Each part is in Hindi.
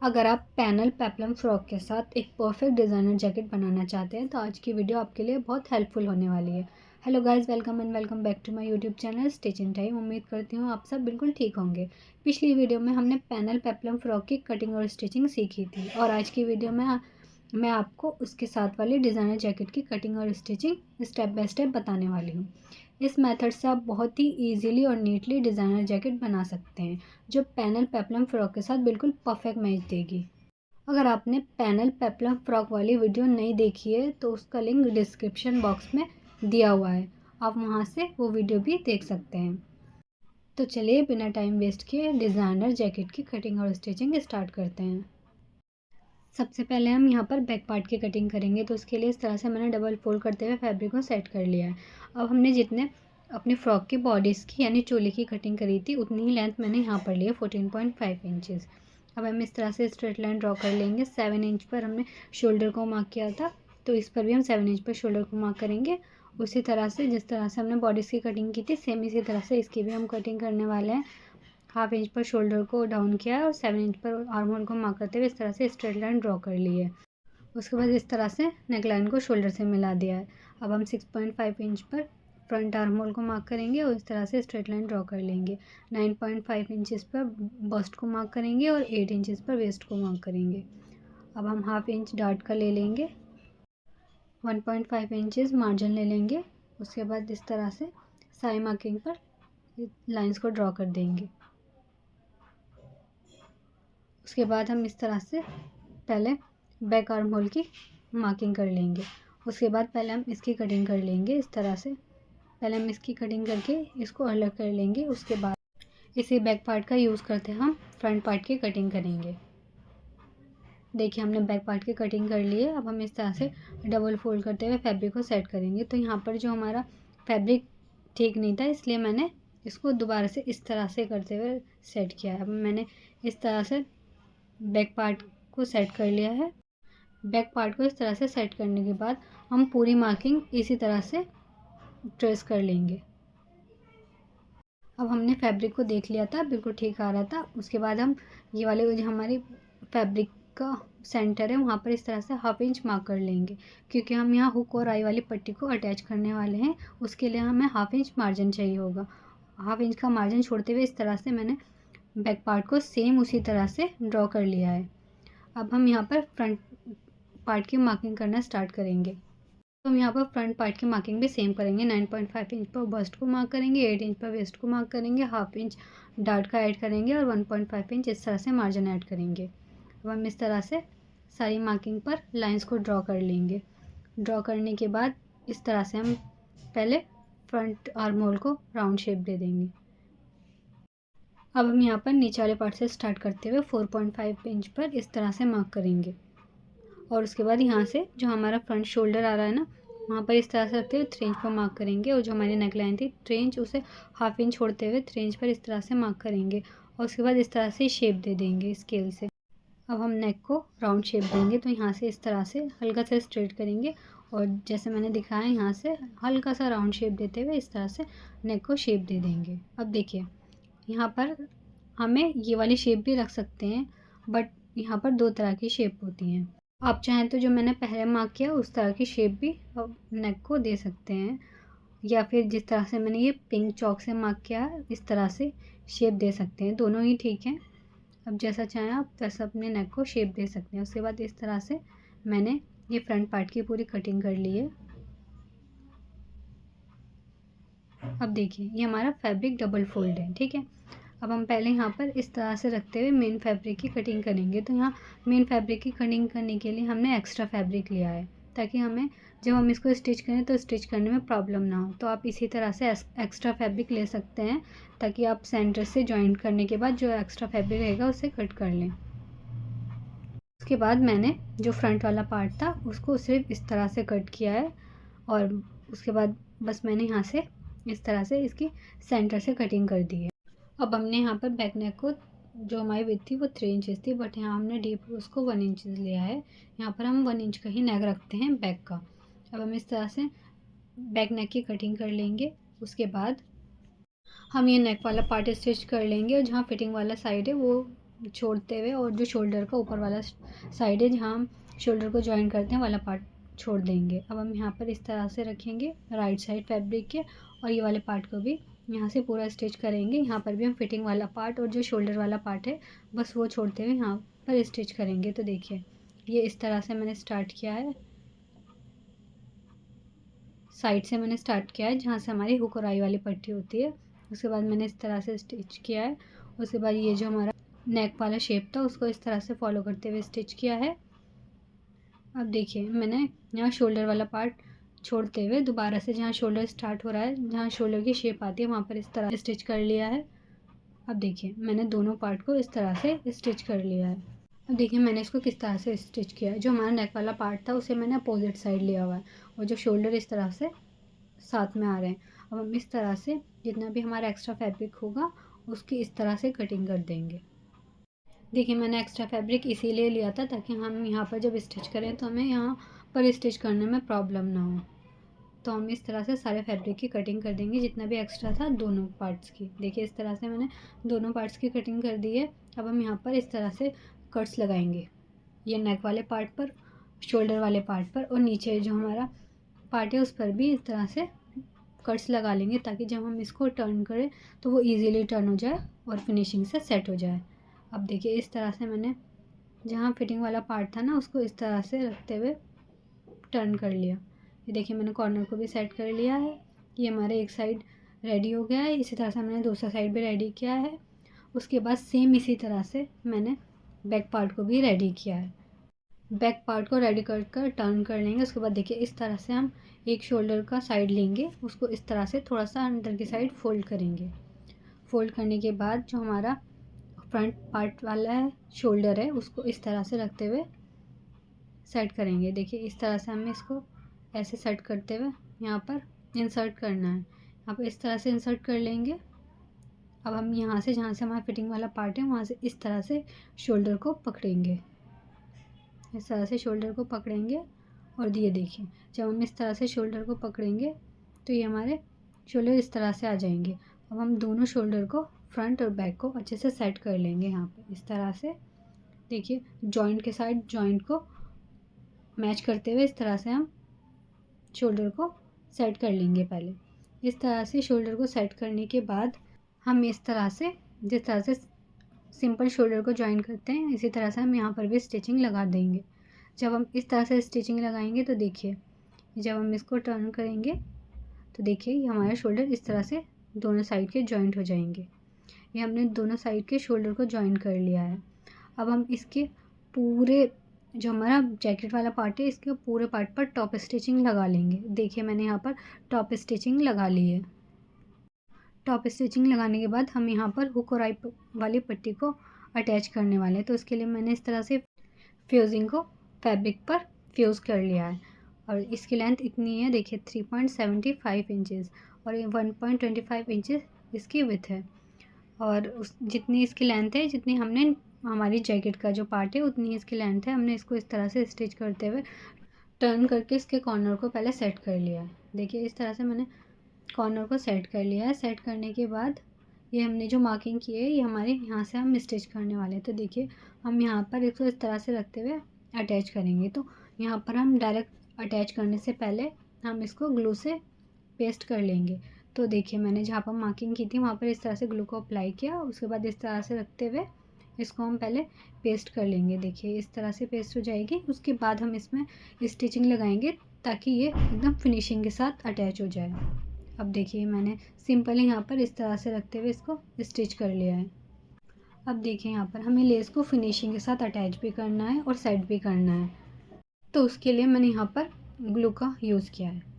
अगर आप पैनल पेपलम फ्रॉक के साथ एक परफेक्ट डिज़ाइनर जैकेट बनाना चाहते हैं तो आज की वीडियो आपके लिए बहुत हेल्पफुल होने वाली है। Hello guys, welcome back to my YouTube channel Stitch in Time. उम्मीद करती हूँ आप सब बिल्कुल ठीक होंगे। पिछली वीडियो में हमने पैनल पेपलम फ्रॉक की कटिंग और स्टिचिंग सीखी थी और आज की वीडियो में मैं आपको उसके साथ वाली डिज़ाइनर जैकेट की कटिंग और स्टिचिंग स्टेप बाय स्टेप बताने वाली हूँ। इस मेथड से आप बहुत ही ईजिली और नीटली डिज़ाइनर जैकेट बना सकते हैं जो पैनल पेपलम फ्रॉक के साथ बिल्कुल परफेक्ट मैच देगी। अगर आपने पैनल पेपलम फ्रॉक वाली वीडियो नहीं देखी है तो उसका लिंक डिस्क्रिप्शन बॉक्स में दिया हुआ है, आप वहां से वो वीडियो भी देख सकते हैं। तो चलिए बिना टाइम वेस्ट किए डिज़ाइनर जैकेट की कटिंग और स्टिचिंग स्टार्ट करते हैं। सबसे पहले हम यहाँ पर बैक पार्ट की कटिंग करेंगे, तो उसके लिए इस तरह से मैंने डबल फोल्ड करते हुए फैब्रिक को सेट कर लिया है। अब हमने जितने अपनी फ्रॉक की बॉडीज़ की यानी चोली की कटिंग करी थी उतनी ही लेंथ मैंने यहाँ पर लिया 14.5 इंचज़। अब हम इस तरह से स्ट्रेट लाइन ड्रॉ कर लेंगे। 7 इंच पर हमने शोल्डर को मार्क किया था, तो इस पर भी हम 7 इंच पर शोल्डर को मार्क करेंगे। उसी तरह से जिस तरह से हमने बॉडीज़ की कटिंग की थी सेम इसी तरह से इसकी भी हम कटिंग करने वाले हैं। हाफ इंच पर शोल्डर को डाउन किया है और 7 इंच पर आर्म होल को मार्क करते हुए इस तरह से स्ट्रेट लाइन ड्रॉ कर ली है। उसके बाद इस तरह से नेक लाइन को शोल्डर से मिला दिया है। अब हम 6.5 इंच पर फ्रंट आर्म होल को मार्क करेंगे और इस तरह से स्ट्रेट लाइन ड्रॉ कर लेंगे। 9.5 इंचज़ पर बस्ट को मार्क करेंगे और 8 इंचज़ पर वेस्ट को मार्क करेंगे। अब हम हाफ इंच डार्ट का ले लेंगे, 1.5 इंचज़ मार्जिन ले लेंगे। उसके बाद इस तरह से साई मार्किंग पर लाइंस को ड्रॉ कर देंगे। उसके बाद हम इस तरह से पहले बैक आर्म होल की मार्किंग कर लेंगे। उसके बाद पहले हम इसकी कटिंग कर लेंगे। इस तरह से पहले हम इसकी कटिंग करके इसको अलग कर लेंगे। उसके बाद इसी बैक पार्ट का यूज़ करते हम फ्रंट पार्ट की कटिंग करेंगे। देखिए हमने बैक पार्ट की कटिंग कर ली है। अब हम इस तरह से डबल फोल्ड करते हुए फैब्रिक को सेट करेंगे। तो यहाँ पर जो हमारा फैब्रिक ठीक नहीं था इसलिए मैंने इसको दोबारा से इस तरह से करते हुए सेट किया है। अब मैंने इस तरह से बैक पार्ट को सेट कर लिया है। बैक पार्ट को इस तरह से सेट करने के बाद हम पूरी मार्किंग इसी तरह से ट्रेस कर लेंगे। अब हमने फैब्रिक को देख लिया था, बिल्कुल ठीक आ रहा था। उसके बाद हम ये वाले जो हमारी फैब्रिक का सेंटर है वहाँ पर इस तरह से हाफ इंच मार्क कर लेंगे, क्योंकि हम यहाँ हुक और आई वाली पट्टी को अटैच करने वाले हैं। उसके लिए हमें हाफ इंच मार्जिन चाहिए होगा। हाफ इंच का मार्जिन छोड़ते हुए इस तरह से मैंने बैक पार्ट को सेम उसी तरह से ड्रॉ कर लिया है। अब हम यहाँ पर फ्रंट पार्ट की मार्किंग करना स्टार्ट करेंगे। तो हम यहाँ पर फ्रंट पार्ट की मार्किंग भी सेम करेंगे। 9.5 इंच पर बस्ट को मार्क करेंगे, 8 इंच पर वेस्ट को मार्क करेंगे, हाफ इंच डार्ट का ऐड करेंगे और 1.5 इंच इस तरह से मार्जिन ऐड करेंगे। अब हम इस तरह से सारी मार्किंग पर लाइंस को ड्रॉ कर लेंगे। ड्रॉ करने के बाद इस तरह से हम पहले फ्रंट आर्म होल को राउंड शेप दे देंगे। अब हम यहाँ पर नीचे वाले पार्ट से स्टार्ट करते हुए 4.5 इंच पर इस तरह से मार्क करेंगे और उसके बाद यहाँ से जो हमारा फ्रंट शोल्डर आ रहा है ना वहाँ पर इस तरह से रखते हुए 3 इंच पर मार्क करेंगे और जो हमारी नेक लाइन थी 3 इंच उसे हाफ इंच छोड़ते हुए 3 इंच पर इस तरह से मार्क करेंगे और उसके बाद इस तरह से शेप दे देंगे स्केल से। अब हम नेक को राउंड शेप देंगे, तो यहाँ से इस तरह से हल्का सा स्ट्रेट करेंगे और जैसे मैंने दिखाया यहाँ से हल्का सा राउंड शेप देते हुए इस तरह से नेक को शेप दे देंगे। अब देखिए यहाँ पर हमें ये वाली शेप भी रख सकते हैं, बट यहाँ पर 2 तरह की शेप होती हैं। आप चाहें तो जो मैंने पहले मार्क किया उस तरह की शेप भी नेक को दे सकते हैं, या फिर जिस तरह से मैंने ये पिंक चॉक से मार्क किया है इस तरह से शेप दे सकते हैं। दोनों ही ठीक हैं। अब जैसा चाहें आप वैसा अपने नेक को शेप दे सकते हैं। उसके बाद इस तरह से मैंने ये फ्रंट पार्ट की पूरी कटिंग कर ली है। अब देखिए ये हमारा फैब्रिक डबल फोल्ड है, ठीक है। अब हम पहले यहाँ पर इस तरह से रखते हुए मेन फैब्रिक की कटिंग करेंगे। तो यहाँ मेन फैब्रिक की कटिंग करने के लिए हमने एक्स्ट्रा फैब्रिक लिया है, ताकि हमें जब हम इसको स्टिच करें तो स्टिच करने में प्रॉब्लम ना हो। तो आप इसी तरह से एक्स्ट्रा फैब्रिक ले सकते हैं, ताकि आप सेंटर से जॉइंट करने के बाद जो एक्स्ट्रा फैब्रिक रहेगा उसे कट कर लें। उसके बाद मैंने जो फ्रंट वाला पार्ट था उसको सिर्फ इस तरह से कट किया है और उसके बाद बस मैंने यहाँ से इस तरह से इसकी सेंटर से कटिंग कर दी है। अब हमने यहाँ पर बैक नेक को जो हमारी विड्थ थी वो 3 इंचज़ थी, बट यहाँ हमने डीप उसको 1 इंच लिया है। यहाँ पर हम 1 इंच का ही नेक रखते हैं बैक का। अब हम इस तरह से बैक नेक की कटिंग कर लेंगे। उसके बाद हम ये नेक वाला पार्ट स्टिच कर लेंगे और जहाँ फिटिंग वाला साइड है वो छोड़ते हुए और जो शोल्डर का ऊपर वाला साइड है जहाँ हम शोल्डर को जॉइन करते हैं वाला पार्ट छोड़ देंगे। अब हम यहाँ पर इस तरह से रखेंगे राइट साइड फैब्रिक के, और ये वाले पार्ट को भी यहाँ से पूरा स्टिच करेंगे। यहाँ पर भी हम फिटिंग वाला पार्ट और जो शोल्डर वाला पार्ट है बस वो छोड़ते हुए यहाँ पर स्टिच करेंगे। तो देखिए ये इस तरह से मैंने स्टार्ट किया है, साइड से मैंने स्टार्ट किया है जहाँ से हमारी हुक और आई वाली पट्टी होती है। उसके बाद मैंने इस तरह से स्टिच किया है। उसके बाद ये जो हमारा नेक वाला शेप था उसको इस तरह से फॉलो करते हुए स्टिच किया है। अब देखिए मैंने यहाँ शोल्डर वाला पार्ट छोड़ते हुए दोबारा से जहाँ शोल्डर स्टार्ट हो रहा है, जहाँ शोल्डर की शेप आती है वहाँ पर इस तरह स्टिच कर लिया है। अब देखिए मैंने दोनों पार्ट को इस तरह से स्टिच कर लिया है। अब देखिए मैंने इसको किस तरह से स्टिच किया है। जो हमारा नेक वाला पार्ट था उसे मैंने अपोजिट साइड लिया हुआ है और जो शोल्डर इस तरह से साथ में आ रहे हैं। अब हम इस तरह से जितना भी हमारा एक्स्ट्रा फैब्रिक होगा उसकी इस तरह से कटिंग कर देंगे। देखिए मैंने एक्स्ट्रा फैब्रिक इसीलिए लिया था ताकि हम यहाँ पर जब स्टिच करें तो हमें यहाँ पर स्टिच करने में प्रॉब्लम ना हो। तो हम इस तरह से सारे फैब्रिक की कटिंग कर देंगे जितना भी एक्स्ट्रा था दोनों पार्ट्स की। देखिए इस तरह से मैंने दोनों पार्ट्स की कटिंग कर दी है। अब हम यहाँ पर इस तरह से कट्स लगाएंगे, ये नेक वाले पार्ट पर, शोल्डर वाले पार्ट पर, और नीचे जो हमारा पार्ट है उस पर भी इस तरह से कट्स लगा लेंगे ताकि जब हम इसको टर्न करें तो वो इजीली टर्न हो जाए और फिनिशिंग से सेट हो जाए। अब देखिए इस तरह से मैंने जहाँ फिटिंग वाला पार्ट था ना उसको इस तरह से रखते हुए टर्न कर लिया। ये देखिए मैंने कॉर्नर को भी सेट कर लिया है। ये हमारे एक साइड रेडी हो गया है। इसी तरह से मैंने दूसरा साइड भी रेडी किया है। उसके बाद सेम इसी तरह से मैंने बैक पार्ट को भी रेडी किया है। बैक पार्ट को रेडी कर टर्न कर लेंगे। उसके बाद देखिए इस तरह से हम एक शोल्डर का साइड लेंगे, उसको इस तरह से थोड़ा सा अंदर की साइड फोल्ड करेंगे। फोल्ड करने के बाद जो हमारा फ्रंट पार्ट वाला है शोल्डर है उसको इस तरह से रखते हुए सेट करेंगे। देखिए इस तरह से हमें इसको ऐसे सेट करते हुए यहाँ पर इंसर्ट करना है। यहाँ पर इस तरह से इंसर्ट कर लेंगे। अब हम यहाँ से जहाँ से हमारा फिटिंग वाला पार्ट है वहाँ से इस तरह से शोल्डर को पकड़ेंगे, इस तरह से शोल्डर को पकड़ेंगे। और ये देखिए जब हम इस तरह से शोल्डर को पकड़ेंगे तो ये हमारे शोल्डर इस तरह से आ जाएंगे। अब हम दोनों शोल्डर को फ्रंट और बैक को अच्छे से सेट कर लेंगे यहाँ पे इस तरह से। देखिए जॉइंट के साइड जॉइंट को मैच करते हुए इस तरह से हम शोल्डर को सेट कर लेंगे। पहले इस तरह से शोल्डर को सेट करने के बाद हम इस तरह से जिस तरह से सिंपल शोल्डर को जॉइन करते हैं इसी तरह से हम यहाँ पर भी स्टिचिंग लगा देंगे। जब हम इस तरह से स्टिचिंग लगाएंगे तो देखिए जब हम इसको टर्न करेंगे तो देखिए ये हमारा शोल्डर इस तरह से दोनों साइड के जॉइंट हो जाएंगे। ये हमने दोनों साइड के शोल्डर को जॉइन कर लिया है। अब हम इसके पूरे जो हमारा जैकेट वाला पार्ट है इसके पूरे पार्ट पर टॉप स्टिचिंग लगा लेंगे। देखिए मैंने यहाँ पर टॉप स्टिचिंग लगा ली है। टॉप स्टिचिंग लगाने के बाद हम यहाँ पर हुक और आई वाली पट्टी को अटैच करने वाले हैं। तो इसके लिए मैंने इस तरह से फ्यूजिंग को फैब्रिक पर फ्यूज़ कर लिया है और इसकी लेंथ इतनी है देखिए 3.75 इंचज़ और ये 1.25 इंचज़ इसकी विड्थ है। और उस जितनी इसकी लेंथ है जितनी हमने हमारी जैकेट का जो पार्ट है उतनी इसकी लेंथ है। हमने इसको इस तरह से स्टिच करते हुए टर्न करके इसके कॉर्नर को पहले सेट कर लिया है। देखिए इस तरह से मैंने कॉर्नर को सेट कर लिया है। सेट करने के बाद ये हमने जो मार्किंग की है ये हमारे यहाँ से हम स्टिच करने वाले हैं। तो देखिए हम यहाँ पर इसको इस तरह से रखते हुए अटैच करेंगे। तो यहाँ पर हम डायरेक्ट अटैच करने से पहले हम इसको ग्लू से पेस्ट कर लेंगे। तो देखिए मैंने जहाँ पर मार्किंग की थी वहाँ पर इस तरह से ग्लू को अप्लाई किया, उसके बाद इस तरह से रखते हुए इसको हम पहले पेस्ट कर लेंगे। देखिए इस तरह से पेस्ट हो जाएगी। उसके बाद हम इसमें स्टिचिंग लगाएंगे ताकि ये एकदम फिनिशिंग के साथ अटैच हो जाए। अब देखिए मैंने सिंपली यहाँ पर इस तरह से रखते हुए इसको स्टिच कर लिया है। अब देखिए यहाँ पर हमें लेस को फिनिशिंग के साथ अटैच भी करना है और सेट भी करना है। तो उसके लिए मैंने यहाँ पर ग्लू का यूज़ किया है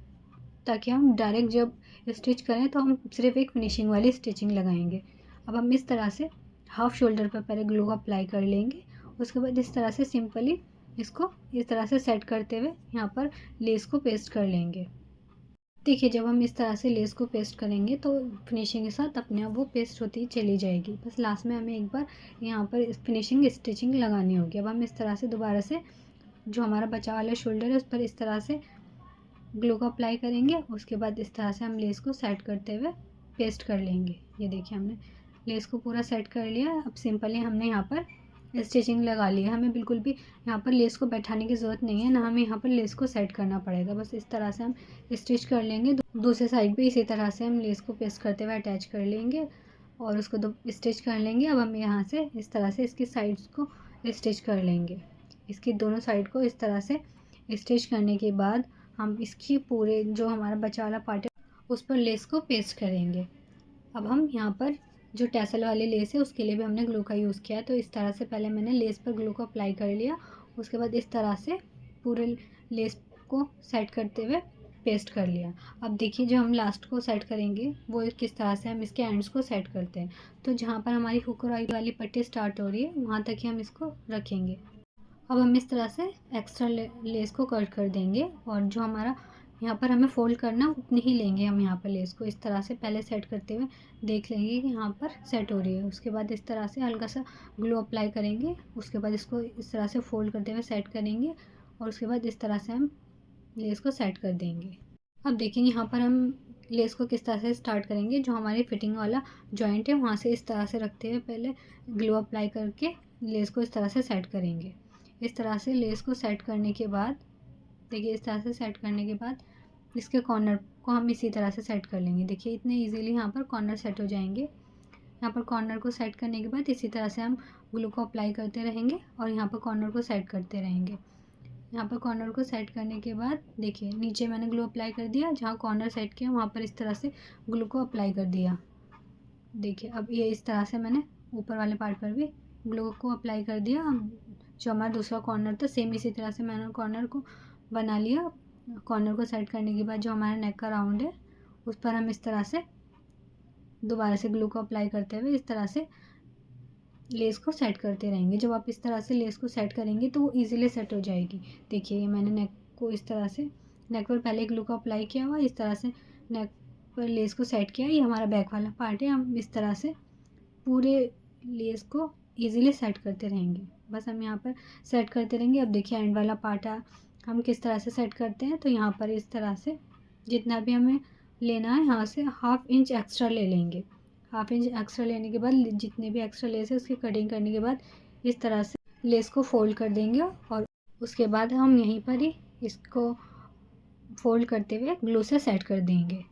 ताकि हम डायरेक्ट जब स्टिच करें तो हम सिर्फ एक फिनिशिंग वाली स्टिचिंग लगाएंगे। अब हम इस तरह से हाफ शोल्डर पर पहले ग्लू अप्लाई कर लेंगे। उसके बाद इस तरह से सिंपली इसको इस तरह से सेट करते हुए यहाँ पर लेस को पेस्ट कर लेंगे। देखिए जब हम इस तरह से लेस को पेस्ट करेंगे तो फिनिशिंग के साथ अपने आप वो पेस्ट होती चली जाएगी। बस लास्ट में हमें एक बार यहाँ पर फिनिशिंग स्टिचिंग लगानी होगी। अब हम इस तरह से दोबारा से जो हमारा बचा वाला शोल्डर है उस पर इस तरह से ग्लू को अप्लाई करेंगे। उसके बाद इस तरह से हम लेस को सेट करते हुए पेस्ट कर लेंगे। ये देखिए हमने लेस को पूरा सेट कर लिया। अब सिंपली हमने यहाँ पर स्टिचिंग लगा ली है। हमें बिल्कुल भी यहाँ पर लेस को बैठाने की ज़रूरत नहीं है, ना हमें यहाँ पर लेस को सेट करना पड़ेगा। बस इस तरह से हम स्टिच कर लेंगे। दूसरे साइड पे इसी तरह से हम लेस को पेस्ट करते हुए अटैच कर लेंगे और उसको दो स्टिच कर लेंगे। अब हम यहाँ से इस तरह से इसकी साइड्स को स्टिच कर लेंगे। इसकी दोनों साइड को इस तरह से स्टिच करने के बाद हम इसकी पूरे जो हमारा बचा वाला पार्ट है उस पर लेस को पेस्ट करेंगे। अब हम यहाँ पर जो टैसल वाली लेस है उसके लिए भी हमने ग्लू का यूज़ किया है। तो इस तरह से पहले मैंने लेस पर ग्लू को अप्लाई कर लिया, उसके बाद इस तरह से पूरे लेस को सेट करते हुए पेस्ट कर लिया। अब देखिए जो हम लास्ट को सेट करेंगे वो किस तरह से हम इसके एंड्स को सेट करते हैं। तो जहाँ पर हमारी हुक और आई वाली पट्टी स्टार्ट हो रही है वहाँ तक ही हम इसको रखेंगे। अब हम इस तरह से एक्स्ट्रा लेस को कट कर देंगे और जो हमारा यहाँ पर हमें फोल्ड करना उतनी ही लेंगे हम यहाँ पर लेस को इस तरह से पहले सेट करते हुए देख लेंगे कि यहाँ पर सेट हो रही है। उसके बाद इस तरह से हल्का सा ग्लू अप्लाई करेंगे, उसके बाद इसको इस तरह से फोल्ड करते हुए सेट करेंगे और उसके बाद इस तरह से हम लेस को सेट कर देंगे। अब देखेंगे यहाँ पर हम लेस को किस तरह से स्टार्ट करेंगे। जो हमारी फिटिंग वाला जॉइंट है वहाँ से इस तरह से रखते हुए पहले ग्लू अप्लाई करके लेस को इस तरह से सेट करेंगे। इस तरह से लेस को सेट करने के बाद देखिए इस तरह से सेट करने के बाद इसके कॉर्नर को हम इसी तरह से सेट कर लेंगे। देखिए इतने इजीली यहाँ पर कॉर्नर सेट हो जाएंगे। यहाँ पर कॉर्नर को सेट करने के बाद इसी तरह से हम ग्लू को अप्लाई करते रहेंगे और यहाँ पर कॉर्नर को सेट करते रहेंगे। यहाँ पर कॉर्नर को सेट करने के बाद देखिए नीचे मैंने ग्लू अप्लाई कर दिया, जहाँ कॉर्नर सेट किया वहाँ पर इस तरह से ग्लू को अप्लाई कर दिया। देखिए अब ये इस तरह से मैंने ऊपर वाले पार्ट पर भी ग्लू को अप्लाई कर दिया। जो हमारा दूसरा कॉर्नर था सेम इसी तरह से मैंने कॉर्नर को बना लिया। कॉर्नर को सेट करने के बाद जो हमारा नेक का राउंड है उस पर हम इस तरह से दोबारा से ग्लू को अप्लाई करते हुए इस तरह से लेस को सेट करते रहेंगे। जब आप इस तरह से लेस को सेट करेंगे तो वो ईजिली सेट हो जाएगी। देखिए मैंने नेक को इस तरह से नेक पर पहले ग्लू को अप्लाई किया हुआ, इस तरह से नेक पर लेस को सेट किया। ये हमारा बैक वाला पार्ट है। हम इस तरह से पूरे लेस को ईजिली सेट करते रहेंगे। बस हम यहाँ पर सेट करते रहेंगे। अब देखिए एंड वाला पार्ट हम किस तरह से सेट करते हैं। तो यहाँ पर इस तरह से जितना भी हमें लेना है यहाँ से 1/2 इंच एक्स्ट्रा ले लेंगे। 1/2 इंच एक्स्ट्रा लेने के बाद जितने भी एक्स्ट्रा लेस है उसकी कटिंग करने के बाद इस तरह से लेस को फोल्ड कर देंगे और उसके बाद हम यहीं पर ही इसको फोल्ड करते हुए ग्लू से सेट कर देंगे।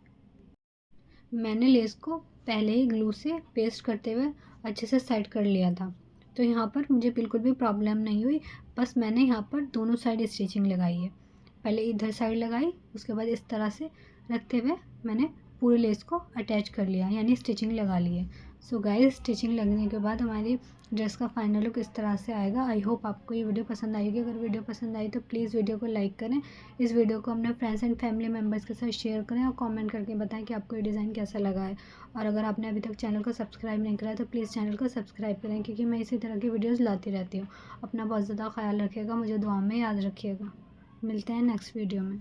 मैंने लेस को पहले ही ग्लू से पेस्ट करते हुए अच्छे से सेट कर लिया था, तो यहाँ पर मुझे बिल्कुल भी प्रॉब्लम नहीं हुई। बस मैंने यहाँ पर दोनों साइड स्टिचिंग लगाई है। पहले इधर साइड लगाई, उसके बाद इस तरह से रखते हुए मैंने पूरे लेस को अटैच कर लिया, यानी स्टिचिंग लगा ली है। सो गाइस स्टिचिंग लगने के बाद हमारी ड्रेस का फाइनल लुक इस तरह से आएगा। आई होप आपको ये वीडियो पसंद आएगी। अगर वीडियो पसंद आई तो प्लीज़ वीडियो को लाइक करें, इस वीडियो को अपने फ्रेंड्स एंड फैमिली मेम्बर्स के साथ शेयर करें और कमेंट करके बताएं कि आपको ये डिज़ाइन कैसा लगा है। और अगर आपने अभी तक चैनल को सब्सक्राइब नहीं करा है तो प्लीज़ चैनल को सब्सक्राइब करें, क्योंकि मैं इसी तरह की वीडियोज़ लाती रहती हूँ। अपना बहुत ज़्यादा ख्याल रखिएगा, मुझे दुआ में याद रखिएगा। मिलते हैं नेक्स्ट वीडियो में।